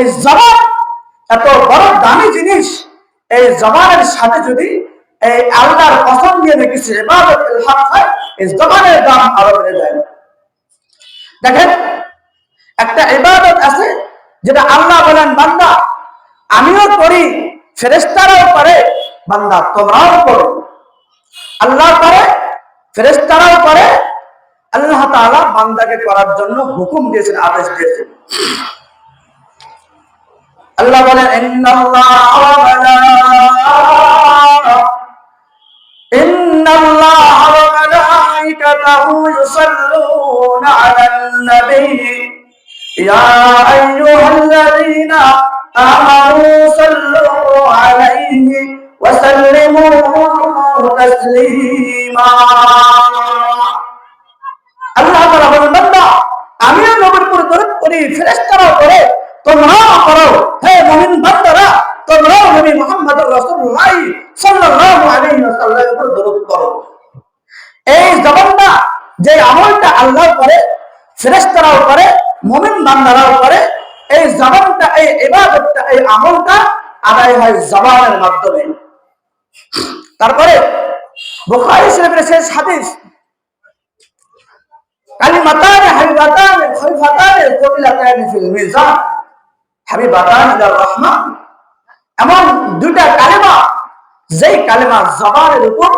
এই জবান এত বড় দামি জিনিস, এই জবানের সাথে যদি এই আল্লাহর কসম দিয়ে কিছু ইবাদতের হক হয়, এই জবানের দাম আরো বেড়ে যায়। দেখেন, একটা ইবাদত আছে যেটা আল্লাহ বলেন বান্দা আমিও করি, ফেরেশতারাও করে, বান্দা তোমরাও করো। আল্লাহ করে, ফেরেশতারাও করে, আল্লাহ তাআলা বান্দাকে করার জন্য হুকুম দিয়েছেন, আদেশ দিয়েছেন। আল্লাহ বলেন ইন্নাল্লাহা ওয়া মালাইকাতাহু ইউসাল্লুনা আলান নবী ইয়া আইয়ুহাল্লাযীনা আমানু সাল্লু আলাইহি ওয়া সাল্লিমু তাসলিমা। আল্লাহ তাআলা বলেন বান্দা আমিও নবীর উপর দরুদ করি, ফেরেশতারাও করে, তোমরাও করো। হে মুমিন বান্দারা, তোমরাও নবী মুহাম্মদ রাসূলুল্লাহ সাল্লাল্লাহু আলাইহি ওয়াসাল্লামের উপর দরুদ করো। এই জবানটা যে আমলটা আল্লাহ করে, ফেরেশতারাও করে, মুমিন বান্দারাও করে, এই জবানটা, এই ইবাদতটা, এই আমলটা আদায় হয় জবানের মাধ্যমে। তারপরে বুখারী শরীফের শেষ হাদিস, কালিমাতান হাবিবাতান খাফিফাতান সাকিলাতান ফিল মিজান হাবিবাতান ইলার রহমান, এমন দুইটা কালেমা যেই কালেমা জবানের উপর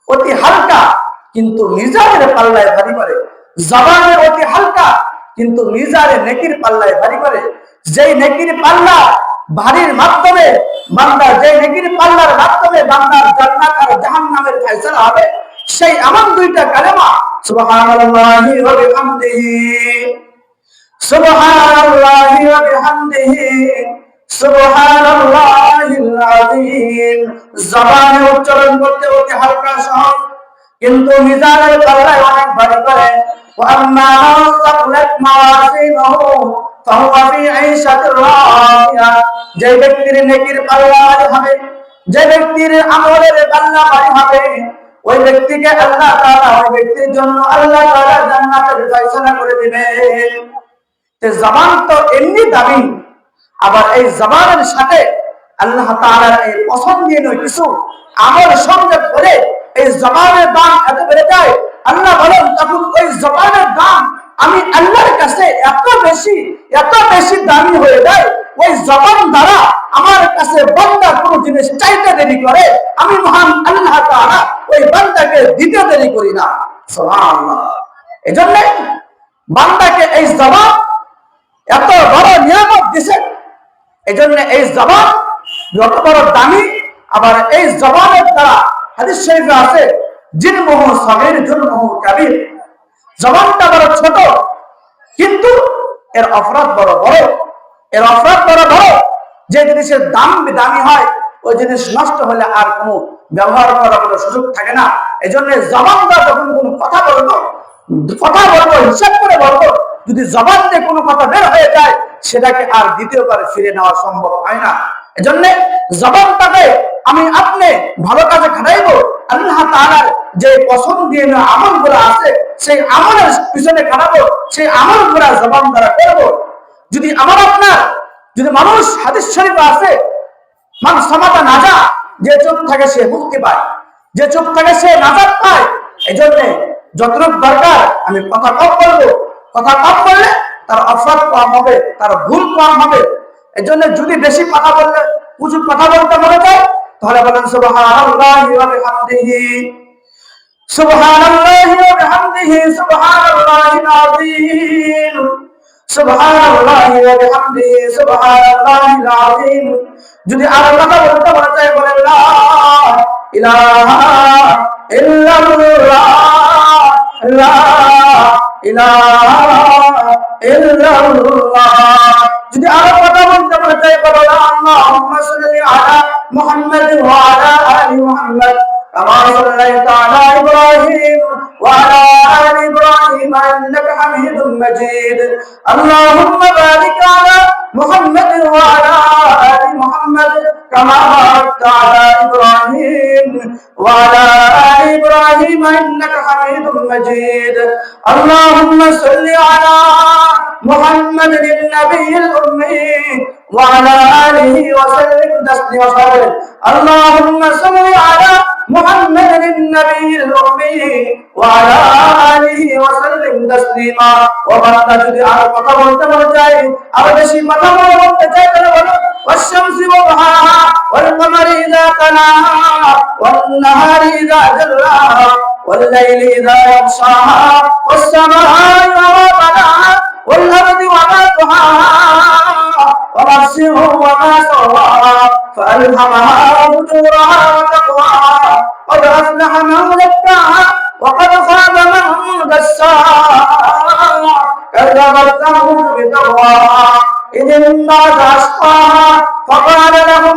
অতি হালকা কিন্তু মিজানের পাল্লায় ভারী করে। জবানে অতি হালকা কিন্তু মিজানে নেকির পাল্লায় ভারী করে। যেই নেকির পাল্লা ভারীর মাধ্যমে বান্দা, যেই নেকির পাল্লার মাধ্যমে বান্দার জান্নাত আর জাহান্নামের ফয়সালা হবে, সেই এমন দুইটা কালেমা সুবহানাল্লাহি ওয়া বিহামদিহি, সুবহানাল্লাহি ওয়া বিহামদিহি, সুবহানাল্লাহিল আযীম। জবানে উচ্চারণ করতে অতি হালকা সহজ, কিন্তু মিজানের পাল্লায় অনেক ভারী করে। ওয়া আম্মা মান সাকলাত মাওয়াজিনুহু ফাহুয়া ফি আইশাতির রাদিয়া, যে ব্যক্তির নেকির পাল্লা ভারী হবে, যে ব্যক্তির আমলের পাল্লা ভারী হবে, ওই ব্যক্তিকে আল্লাহ তাআলা, ওই ব্যক্তির জন্য আল্লাহ তাআলা জান্নাতের ফয়সালা করে দিবেন। তে জবান তো এমনি দামি, আবার এই জবানের সাথে আল্লাহ তাআলার এই পছন্দের কিছু আমল সংযোগ করে এই জবানের দাম এত বেড়ে যায়। আল্লাহ বলেন তখন ওই জবানের দাম আমি আল্লাহর কাছে এত বেশি দামি হয়ে যায়, ওই জবান দ্বারা আমার কাছে বান্দা কোনো জিনিস চাইতে দেরি করে, আমি মহান আল্লাহ তাআলা ওই বান্দাকে দিতে দেরি করি না। সুবহানাল্লাহ। এজন্য বান্দাকে এই জবান এত বড় নিয়ামত দিয়েছে। এজন্য এই জবান যত বড় দামি, আবার এই জবানের দ্বারা হাদিস শরীফে আছে জিনমুহু সাগীর জুনমুহু কাবীর, জবানটা বড় ছোট কিন্তু এর অপরাধ বড় বড়, এর অপরাধ বড় বড়। যে জিনিসের দাম দামি হয়, ওই জিনিস নষ্ট হলে আর কোনো ব্যবহার করার কোনো সুযোগ থাকে না। এজন্য জবানটা যখন কোনো কথা বলবো হিসাব করে বলবো, যদি জবান দিয়ে কোনো কথা বের হয়ে যায় সেটাকে আর দ্বিতীয়বার ফিরে নেওয়া সম্ভব হয় না। এজন্য জবানটাকে আমি আপনি ভালো কাজে খাটাইবো, আল্লাহ তাআলার যে পছন্দের আমলগুলো আছে সেই আমলের পিছনে খাটাবো, সেই আমলগুলো জবান দ্বারা করবো। যদি আমার আপনার, যদি মানুষ, হাদিস শরীফে আছে মান সামাতা নাজা, যে চুপ থাকে সে মুক্তি পায়, যে চুপ থাকে সে নাজাত পায়। এজন্য যতটুকু দরকার আমি কথা কম বলবো, কথা কম বললে তার অপরাধ কম হবে, তার ভুল কম হবে। এজন্য যদি বেশি কথা বললে, কিছু কথা বলতে মনে যায়, তাহলে বলেন সুবহানাল্লাহি ওয়া বিহামদিহি, সুবহানাল্লাহি ওয়া বিহামদিহি, সুবহানাল্লাহিল আযীম, সুবহানাল্লাহি ওয়া বিহামদিহি, সুবহানাল্লাহিল আযীম। যদি আর কথা বলতে মনে যায় বলেন লা ইলাহা ইল্লাল্লাহ, লা ইলাহা ইল্লাল্লাহ। যদি আরো কথা বলতে মনে চাই বলো আল্লাহুম্মা সাল্লি আলা মুহাম্মাদ ওয়া আলা আলি মুহাম্মাদ কামা সাল্লাইতা আলা ইব্রাহিম ওয়া আলা আলি ইব্রাহিম ইন্নাকা হামিদুম মাজিদ। আল্লাহুম্মা বারিক আলা মুহাম্মাদ ওয়া আলা আলি মুহাম্মাদ কামা বারাকতা আলা ইব্রাহিম ওয়া আলা আলি ইব্রাহিম ইন্নাকা হামিদুম মাজিদ। আল্লাহুম্মা সাল্লি আলা محمد النبي الأمي وعلى آله وسلم تسليما. اللهم صل على محمد النبي الأمي وعلى آله وسلم تسليما. وبعد যদি আর কথা বলতে মন চাই, আর বেশি কথা বলতে চাই তাহলে বলো والشمس وضحاها والقمر إذا تلاها والنهار إذا جلاها والليل إذا يغشاها والسماء وما بناها والأرض وما طحاها ونفس وما سواها فألهمها فجورها وتقواها قد أفلح من زكاها وقد خاب من دساها كذبت ثمود بتقواها إذ انبعث أشقاها فقال لهم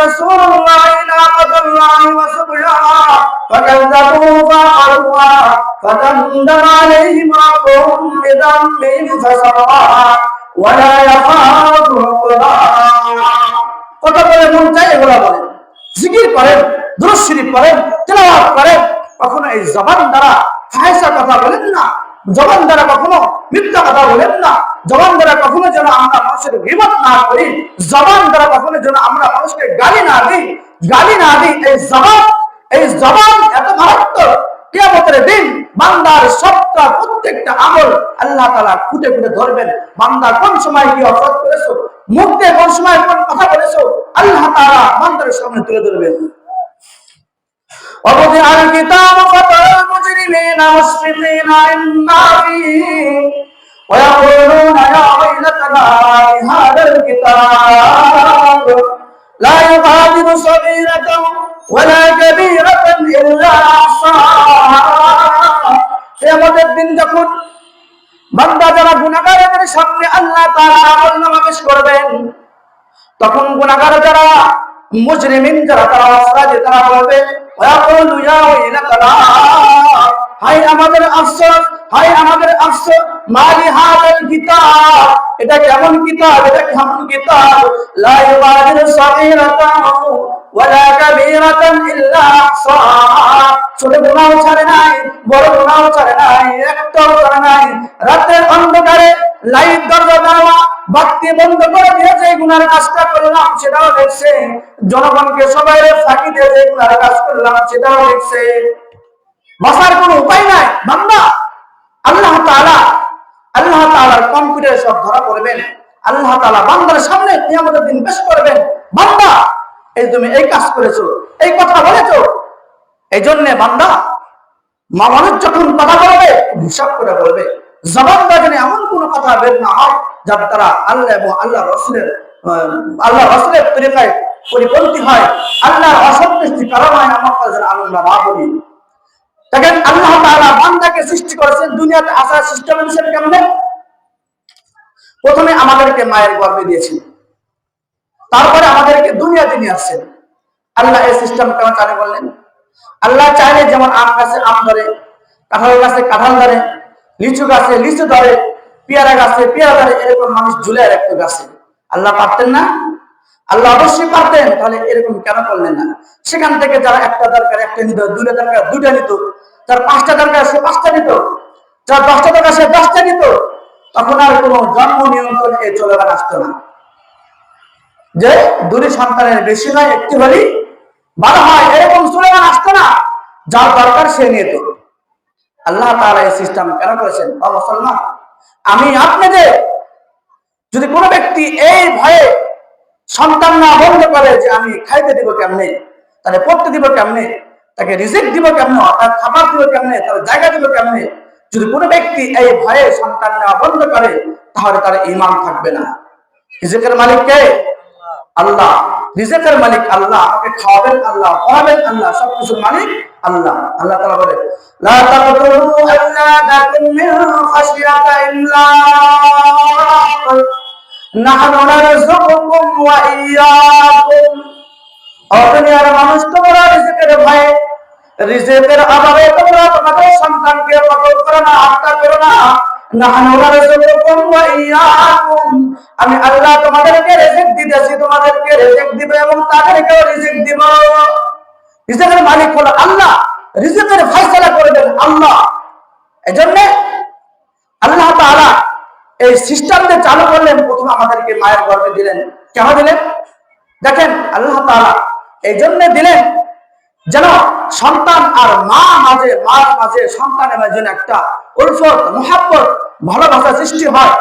رسول الله ناقة الله وسقياها فكذبوه فعقروها فدمدم عليهم ربهم بذنبهم فسواها ولا يخاف عقباها. কত করে মন চাই এগুলো বলেন, জিকির করেন, দুরূদ শরীফ পড়েন, তেলাওয়াত করেন, কখনো এই জবান দ্বারা ফাহিশা কথা বলেন না, জবান দ্বারা কখনো মিথ্যা কথা বলেন না, জবান দ্বারা কখনো যেন আমরা মানুষের গীবত না করি, জবান দ্বারা কখনো যেন আমরা মানুষকে গালি না দিই। এই জবান এত মারাত্মক, কিয়ামতের দিন বান্দার সবটা প্রত্যেকটা আমল আল্লাহ তাআলা খুঁটে খুঁটে ধরবেন। বান্দা কোন সময় কি অপরাধ করেছো, মুখ দিয়ে কোন সময় কোন কথা বলেছো, আল্লাহ তাআলা বান্দার সামনে তুলে ধরবেন। ووضع الكتاب فترى المجرمين مشفقين مما فيه ويقولون يا ويلتنا هذا الكتاب لا يغادر صغيرة ولا كبيرة إلا أحصاها. কিয়ামতের দিন যখন বান্দা যারা গুনাহগারদের সামনে আল্লাহ তাআলা আমলনামা পেশ করবেন, তখন গুনাহগার যারা মুজরিমিন যারা তারা অপরাধী তারা বলবে ওয়াকুলু ইয়া ওয়াইলাতানা, হায় আমাদের আফসোস, হায় আমাদের আফসোস, মালি হাদাল কিতাব, এটা কেমন কিতাব, এটা কেমন কিতাব, লা ইউগাদিরু সাগীরাতান ওয়ালা কাবীরাতান ইল্লা আহসাহা, ছোট গুনাহ ছাড়ে নাই, বড় গুনাহ ছাড়ে নাই, একটাও ছাড়ে নাই। রাতের অন্ধকারে লাইট দরজা দেওয়া বাতি বন্ধ করে দিয়ে যে গুনার কাজটা করলাম সেটাও দেখছে, জনগণকে সবাই ফাঁকি দিয়ে যে গুনার কাজ করলাম সেটাও দেখছে। বাঁচার কোনো উপায় নাই বান্দা। আল্লাহ তাআলার কম্পিউটারে সব ধরা পড়বেন। আল্লাহ তাআলা বান্দার সামনে কিয়ামতের দিন পেশ করবেন, বান্দা এই তুমি এই কাজ করেছো, এই কথা বলেছো। এই জন্য বান্দা মানুষ যখন কথা বলবে হিসাব করে বলবে, জবান দিয়ে এমন কোন কথা বের না হয় যার দ্বারা আল্লাহ এবং আল্লাহ রাসূলের তরিকায় পরিপন্থী হয়, আল্লাহর অসন্তুষ্টি কারণ হয়, আমার কাছে আমরা না বলি। দেখেন আল্লাহ তাআলা বান্দাকে সৃষ্টি করেছেন, দুনিয়াতে আসার সিস্টেম হিসেবে কেমন? প্রথমে আমাদেরকে মায়ের গর্ভে দিয়েছেন, তারপরে আমাদেরকে দুনিয়াতে নিয়ে আসছেন। আল্লাহ এই সিস্টেম কেন চালু করলেন? আল্লাহ চাইলে যেমন আম গাছে আম ধরে, কাঁঠাল গাছে কাঁঠাল ধরে, লিচু গাছে লিচু ধরে, পেয়ারা গাছে পেয়ারা ধরে, এরকম মানুষ ঝুলে রাখতো গাছে। আল্লাহ পারতেন না? আল্লাহ অবশ্যই পারতেন, তাহলে এরকম কেন করলেন না? সেখান থেকে যারা একটা দরকার একটা নিত, দুটা দরকার দুটা নিত, যার পাঁচটা দরকার সে পাঁচটা নিত, যার 10টা দরকার সে 10টা নিত। তখন আর কোনো জন্ম নিয়ন্ত্রণ এই চলমান আসতো না, যে দুই সন্তানের বেশি নয় একটি হলেই ভালো হয়, এরকম চলমান আসতো না। যার দরকার সে নিত। আল্লাহ তাআলা এই সিস্টেম কেন করেছেন? ও মুসলমান, আমি আপনাদের যদি কোনো ব্যক্তি এই ভয়ে সন্তান না বন্ধ করে যে আমি খাইতে দিব কেমনে, তাহলে পড়তে দিব কেমনে, তাকে রিজিক দিব কেমনে, তার খাবার দিব কেমনে, তার জায়গা দিব কেমনে, যদি কোনো ব্যক্তি এই ভয়ে সন্তান নেওয়া বন্ধ করে তাহলে তার ঈমান থাকবে না। রিজিকের মালিক কে? আল্লাহ। রিজিকের মালিক আল্লাহ, আমাকে খাওয়াবেন আল্লাহ, পড়াবেন আল্লাহ, সবকিছুর মালিক আল্লাহ। আল্লাহ তাআলা বলে লা তাকতুলু আওলাদাকুম মিন খাশিয়াতি ইমলাক নাহনু নারযুকুকুম ওয়া ইয়্যাকুম। দুনিয়ার মানুষ তোমরা রিজিকের ভয়ে, রিজিকের অভাবে তোমরা তোমাদের সন্তানকে কতল করো না, হত্যা করো না। নাহনু নারযুকুকুম ওয়া ইয়্যাকুম, আমি আল্লাহ তোমাদেরকে রিজিক দিতেছি, তোমাদেরকে রিজিক দিব এবং তাদেরকেও রিজিক দিব। রিজিকের মালিক হলো আল্লাহ, রিজিকের ফয়সালা করবেন আল্লাহ। এজন্য তাআলা এই সিস্টেমটা চালু করলেন, প্রথমে আমাদেরকে মায়ের গর্ভে দিলেন। কেন দিলেন? দেখেন আল্লাহ তাআলা এই জন্য দিলেন যেন সন্তান আর মার মাঝে সন্তানের মাঝে একটা উলফত, মুহাব্বত, ভালোবাসা সৃষ্টি হয়।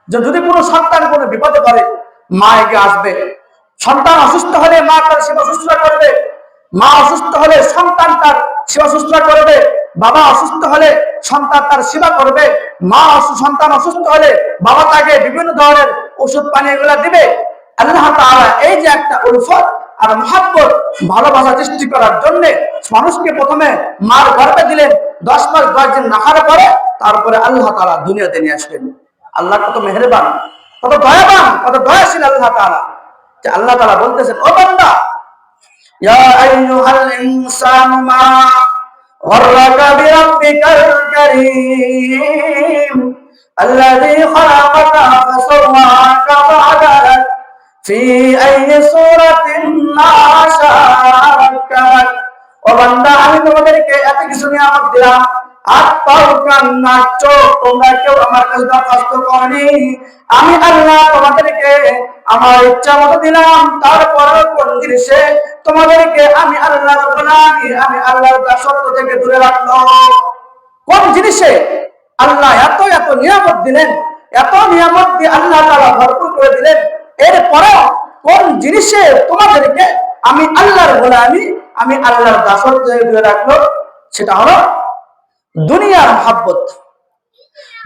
যে যদি কোনো সন্তান কোনো বিপদে পড়ে মা এগিয়ে আসবে, সন্তান অসুস্থ হলে মা তার সেবা শুশ্রূষা করবে, মা অসুস্থ হলে সন্তান তার সেবা শুশ্রূষা করবে, বাবা অসুস্থ হলে সন্তান তার সেবা করবে, সন্তান অসুস্থ হলে বাবা তাকে বিভিন্ন ধরনের ওষুধ পানি এগুলা দিবে। আল্লাহ তাআলা এই যে একটা উলফত আর মুহাব্বত, ভালোবাসা সৃষ্টি করার জন্য মানুষকে প্রথমে মার গর্ভে দিলেন। 10 মাস 10 দিন রাখার পরে তারপরে আল্লাহ তাআলা দুনিয়াতে নিয়ে আসলেন। আল্লাহ কত মেহেরবান, কত দয়াবান, কত দয়াশীল আল্লাহ তাআলা। যে আল্লাহ তাআলা বলতেছেন, ও বান্দা, ইয়া আইয়ুহাল ইনসানু মা গররাকা বিরাব্বিকাল কারীম আল্লাযী খালাকাকা ফাসাওয়াকা ফাআদালাক ফি আইয়ি সূরাতিন মা শাআ রাক্কাবাক। ও বান্দা, আমি তোমাদেরকে এত কিছু নিয়ামত দিলাম, হাত পাও কান নাক চোখ, তোমরা কেউ আমার কাছে দরখাস্ত করনি। আমি আল্লাহ তোমাদেরকে আমার ইচ্ছা মতো দিলাম, তারপর কোন জিনিসে তোমাদেরকে আমি আল্লাহর গোলামি, আমি আল্লাহর দাসত্ব থেকে দূরে রাখলো? কোন জিনিসে আল্লাহ এত এত নিয়ামত দিলেন, এত নিয়ামত দিয়ে আল্লাহ তাআলা ভরপুর করে দিলেন, এরপরেও কোন জিনিসে তোমাদেরকে আমি আল্লাহর গোলামি, আমি আল্লাহর দাসত্ব থেকে দূরে রাখলো? সেটা হলো দুনিয়ার মহাব্বত।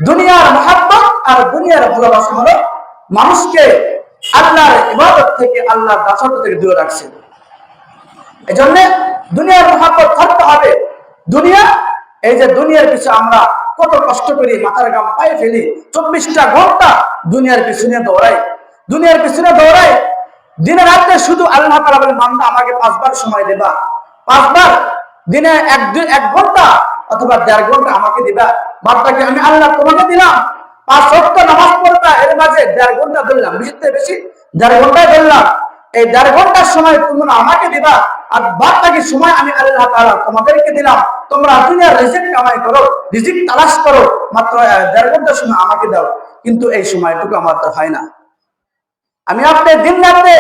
দুনিয়ার মহাব্বত আর দুনিয়ার ভালোবাসা হলো মানুষকে আল্লাহর ইবাদত থেকে, আল্লাহর দাসত্ব থেকে দূরে রাখছে। এজন্য দুনিয়ার মহাব্বত থাকতে হবে। দুনিয়া, এই যে দুনিয়ার পিছনে আমরা কত কষ্ট করি, মাথার ঘাম পায়ে ফেলি, 24টা ঘন্টা দুনিয়ার পিছনে দৌড়াই, দুনিয়ার পিছনে দৌড়াই, দিনে রাতে শুধু আল্লাহ তাআলা বলেন, বান্দা আমাকে 5 বার সময় দেবা, 5 বার দিনে 1 ঘন্টা অথবা 1.5 ঘন্টা আমাকে দিবা। বাদটাকে আমি আল্লাহ তোমাকে দিলাম, 5 ওয়াক্ত নামাজ পড়বা, এর মাঝে 1.5 ঘন্টা ধরলাম, বেশি 1.5 ঘন্টায় ধরলাম। এই 1.5 ঘন্টার সময় তোমরা আমাকে দিবা, আর বাদটাকে সময় আমি আল্লাহ তাআলা তোমাদেরকে দিলাম। তোমরা দুনিয়ার রিজিক কামাই করো, রিজিক তালাশ করো, মাত্র 1.5 ঘন্টার সময় আমাকে দাও। কিন্তু এই সময়টুকু আমার তো হয় না। আমি আপনি দিন রাতে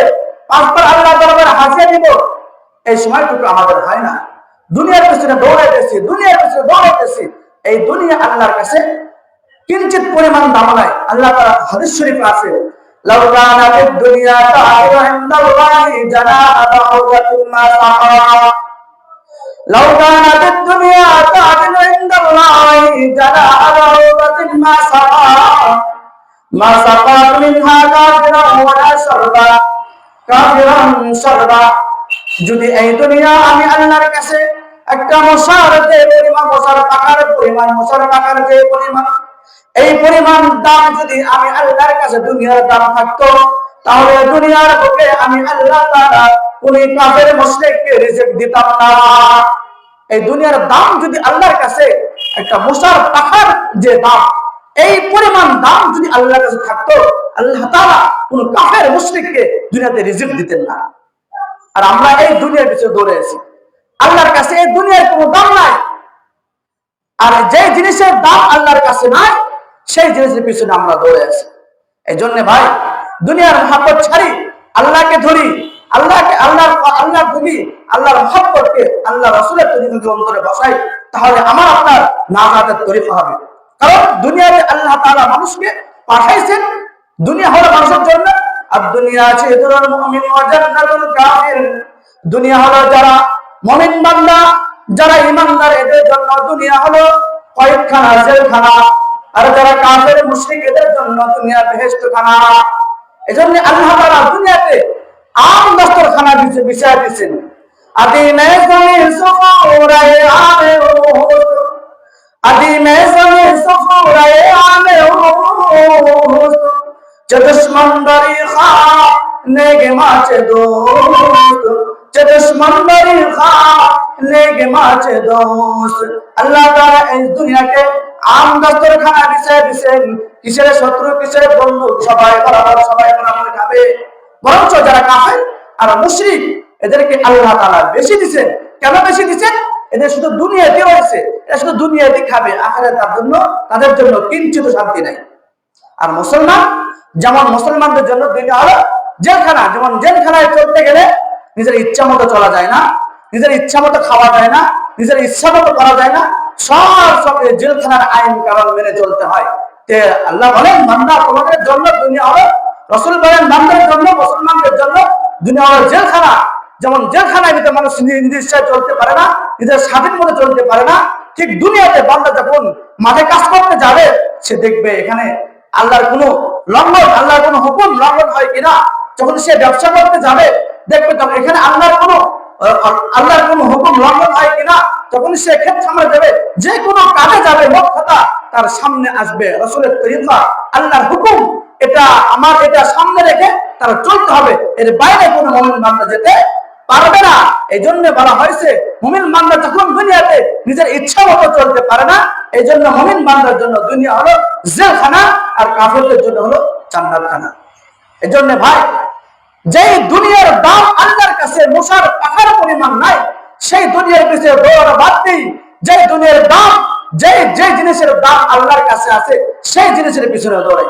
5 বার আল্লাহ দরবারে হাজিরা দিব, এই সময়টুকু আমাদের হয় না। দুনিয়ার পিছনে দৌড়াইতেছি, দুনিয়ার পিছনে দৌড়াইতেছি। এই দুনিয়া আল্লাহর কাছে কিঞ্চিত পরিমাণ দাম নাই। আল্লাহ তাআলা হাদিস শরীফে আছে, লাউ কানা ফিদ দুনিয়া তাআলা ইনদাল্লাহি জানাহা বাউদাতিন মা সাকা, লাউ কানা ফিদ দুনিয়া তাআলা ইনদাল্লাহি জানাহা বাউদাতিন মা সাকা, মা সাকা মিনহা কাফিরান ওয়ালা শারবা, কাফিরান শারবা। যদি এই দুনিয়া আমি আল্লাহর কাছে একটা মশার যে পরিমাণ, মশার পাকার পরিমাণ, মশার পাকার যে পরিমাণ, এই পরিমাণ দাম যদি আমি আল্লাহর কাছে দুনিয়ার দাম থাকতো, তাহলে দুনিয়ার বুকে আমি আল্লাহ তাআলা কোন কাফের মুশরিককে রিজিক দিতাম না। এই দুনিয়ার দাম যদি আল্লাহর কাছে একটা মশার পাকার যে দাম, এই পরিমাণ দাম যদি আল্লাহর কাছে থাকতো, আল্লাহ তাআলা কোন কাফের মুশরিককে দুনিয়াতে রিজিক দিতেন না। আর আমরা এই দুনিয়ার পিছনে দৌড়ে আছি, আল্লাহর কাছে এই দুনিয়ার কোনো দাম নাই। আর যে জিনিসের দাম আল্লাহর কাছে নাই, সেই জিনিসের পিছনে আমরা দৌড়ে আছি। এই জন্য ভাই, দুনিয়ার মহব্বত ছাড়ি, আল্লাহকে ধরি, আল্লাহ ধরি, আল্লাহর মহব্বতকে আল্লাহ রাসূলের তরিকাকে অন্তরে বসাই, তাহলে আমার আপনার নাজাতের তরিকা হবে। কারণ দুনিয়াতে আল্লাহ তাআলা মানুষকে পাঠাইছেন, দুনিয়া হলো মানুষের জন্য। আর দুনিয়া চিদরুল মুমিন ওয়া জান্নাতুল কাফির, দুনিয়া হলো যারা মুমিন বান্দা, যারা ঈমানদার, এদের জন্য দুনিয়া হলো কয়েকখানা জেলখানা, আর যারা কাফের মুশরিক এদের জন্য দুনিয়া বেহেশতখানা। এজন্য আল্লাহ তাআলা দুনিয়াতে আম দস্তরখানা বিছায় দিয়েছেন। আদি মে জমিন সফরায়ে আমে ও, আদি মে জমিন সফরায়ে আমে ও, যে দুশ্মন দরি খা নেগে মাছে দোস্ত, যে দুশ্মন দরি খা নেগে মাছে দোস্ত। আল্লাহ তাআলা এই দুনিয়াকে আম দস্তরখানা বিছায় দিয়েছেন। কিসের শত্রু, কিসের বন্ধু, সবাই বরাবর, সবাই বরাবর খাবে। বরঞ্চ যারা কাফের আর মুশরিক, এদেরকে আল্লাহ তাআলা বেশি দিয়েছেন। কেন বেশি দিয়েছেন? এদের শুধু দুনিয়াতে রয়েছে, এরা শুধু দুনিয়াতে খাবে, আখিরাতে তাদের জন্য কিঞ্চিত শান্তি নাই। আর মুসলমান, যেমন মুসলমানদের জন্য দুনিয়া হলো জেলখানা। যেমন জেলখানায় চলতে গেলে নিজের ইচ্ছা মতো চলা যায় না, নিজের ইচ্ছা মতো খাওয়া যায় না, নিজের ইচ্ছা মতো করা যায় না, সব জেলখানার আইন কানুন মেনে চলতে হয়। তে আল্লাহ বলেন, বান্দা তোমাদের জন্য দুনিয়া হলো, রাসূল বলেন বান্দাদের জন্য, মুসলমানদের জন্য দুনিয়া হলো জেলখানা। যেমন জেলখানায় ভিতরে মানুষ নিজের ইচ্ছায় চলতে পারে না, নিজের স্বাধীন মতো চলতে পারে না, ঠিক দুনিয়াতে বান্দা যখন মাঠে কাজ করতে যাবে, সে দেখবে এখানে আল্লাহর কোনো লঙ্ঘন, আল্লাহর কোনো হুকুম লঙ্ঘন হয় কিনা। যখন সে ব্যবসা করতে যাবে, দেখবে তখন এখানে আল্লাহর কোনো হুকুম লঙ্ঘন হয় কিনা। তখন সে ক্ষেত্রে সামনে যাবে, যে কোনো কাজে যাবে, মোট কথা তার সামনে আসবে রাসূলের তরিকা, আল্লাহর হুকুম, এটা সামনে রেখে তার চলতে হবে। এর বাইরে কোনো মুমিন বান্দা যেতে পারবে না। এই জন্য বলা হয়েছে, মুমিন বান্দা যখন দুনিয়াতে নিজের ইচ্ছা মতো চলতে পারে না, এই জন্য মুমিন বান্দার জন্য দুনিয়া হলো জেলখানা, আর কাফেরদের জন্য হলো জান্নাতখানা। এই জন্য ভাই, যে দুনিয়ার দাম আল্লাহর কাছে মশার পাখার পরিমাণ নাই, সেই দুনিয়ার পিছনে দৌড়া বাদ দিই। যে দুনিয়ার দাম, যে জিনিসের দাম আল্লাহর কাছে আছে, সেই জিনিসের পিছনে দৌড়াই।